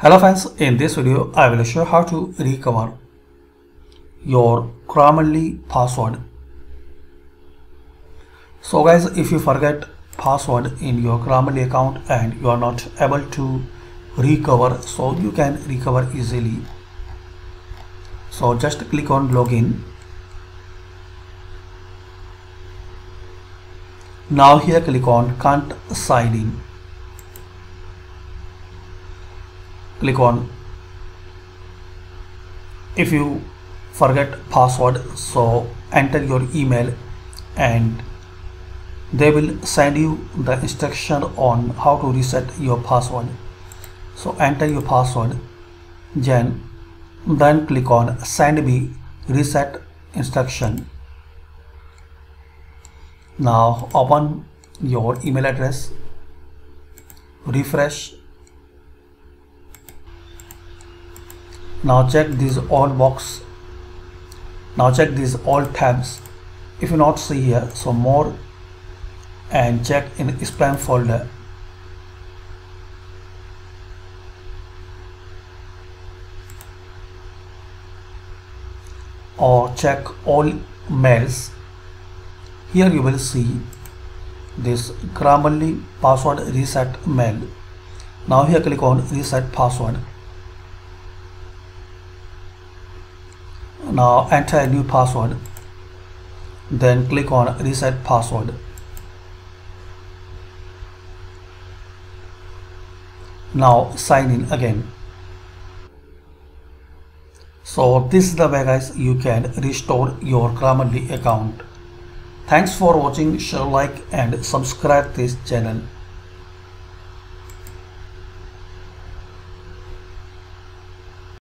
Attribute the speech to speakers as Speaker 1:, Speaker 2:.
Speaker 1: Hello friends, in this video I will show how to recover your Grammarly password. So guys, if you forget password in your Grammarly account and you are not able to recover, so you can recover easily. So just click on login. Now here click on can't sign in. Click on if you forget password, so enter your email and they will send you the instruction on how to reset your password. So enter your password, then click on send me reset instruction. Now open your email address, refresh. Now check these all box. Now check these all tabs. If you not see here, so more and check in spam folder. Or check all mails. Here you will see this Grammarly password reset mail. Now here click on reset password. Now enter a new password, then click on reset password. Now sign in again. So this is the way guys you can restore your Grammarly account. Thanks for watching. Share, like and subscribe this channel.